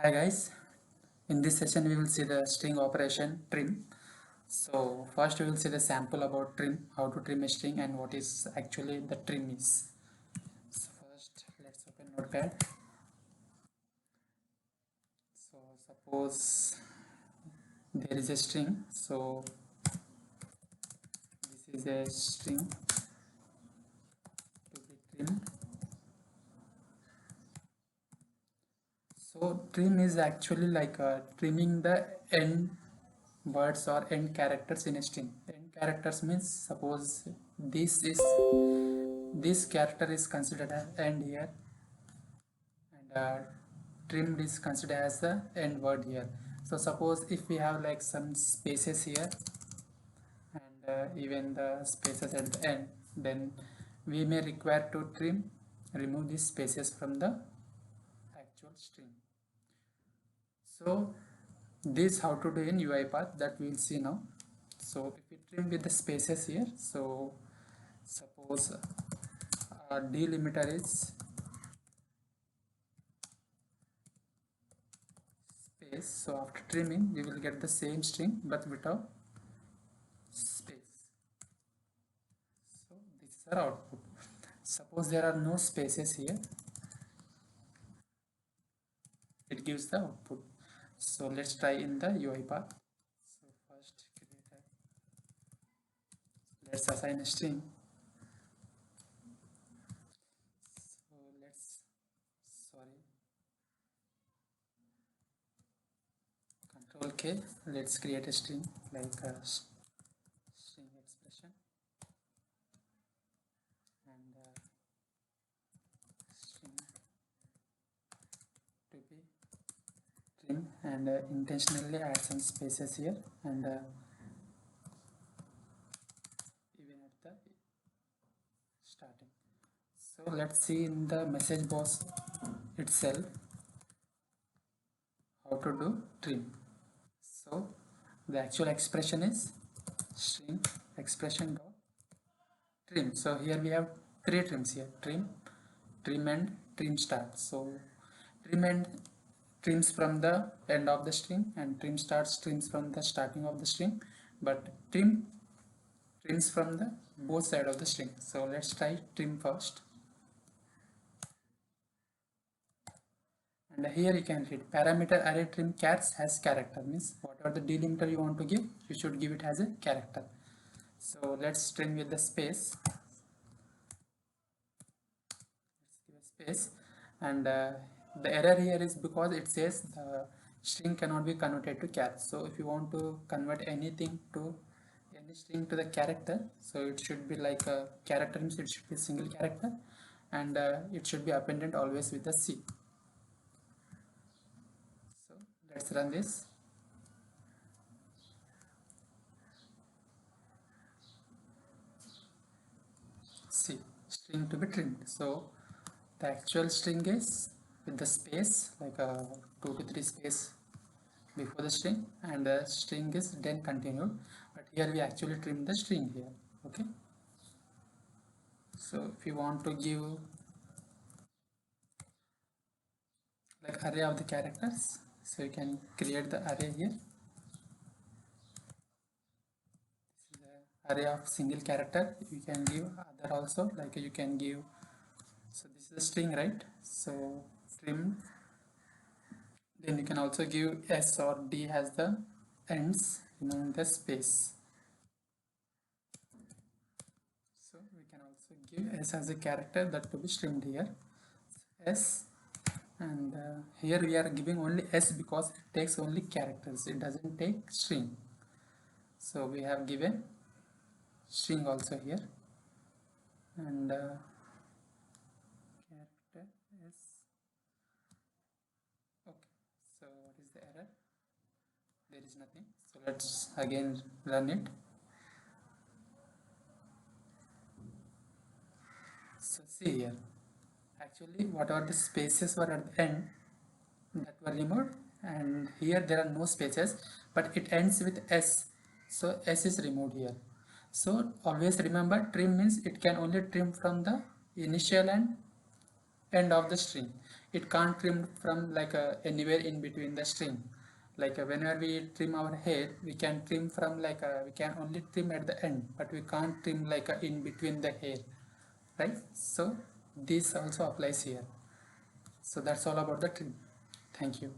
Hi guys, in this session we will see the string operation trim. So first we will see the sample about trim, how to trim a string and what is actually the trim is. So first let's open Notepad. So suppose there is a string, so this is a string to be trimmed. So trim is actually like trimming the end words or end characters in a string. End characters means suppose this character is considered as end here, and trimmed is considered as the end word here. So suppose if we have like some spaces here and even the spaces at the end, then we may require to remove these spaces from the actual string. So this how to do in UiPath, that we will see now. So if we trim with the spaces here, so suppose delimiter is space, so after trimming we will get the same string but without space. So this is our output. Suppose there are no spaces here, it gives the output. So let's try in the UiPath. So first let's assign a string. So let's, sorry, Control K, let's create a string like a string expression, and string to be trim, and intentionally add some spaces here, and even at the starting. So let's see in the message box itself how to do trim. So the actual expression is string expression dot trim. So here we have three trims here: trim and trim start. So trim and trims from the end of the string, and trim starts trims from the starting of the string, but trim trims from the both side of the string. So let's try trim first. And here you can read parameter array trim chars has character, means whatever the delimiter you want to give, you should give it as a character. So let's trim with the space. Let's give a space, and the error here is because it says the string cannot be converted to char. So if you want to convert anything to any string to the character, so it should be like a character, means it should be a single character, and it should be appended always with the C. So let's run this. C, string to be trimmed. So the actual string is with the space like a 2 to 3 space before the string, and the string is then continued, but here we actually trim the string here. Okay, so if you want to give like array of the characters, so you can create the array here. This is the array of single character. You can give other also, like you can give, so this is a string, right? So trim, then you can also give s or d as the ends in the space. So we can also give s as a character, that to be trimmed here, s, and here we are giving only s because it takes only characters, it doesn't take string. So we have given string also here, and character s. Okay, so what is the error? There is nothing. So let's again run it. So see here, actually whatever the spaces were at the end that were removed, and here there are no spaces, but it ends with s, so s is removed here. So always remember, trim means it can only trim from the initial and end of the string. It can't trim from like anywhere in between the string. Like whenever we trim our hair, we can trim from like we can only trim at the end, but we can't trim like in between the hair, right? So this also applies here. So that's all about the trim. Thank you.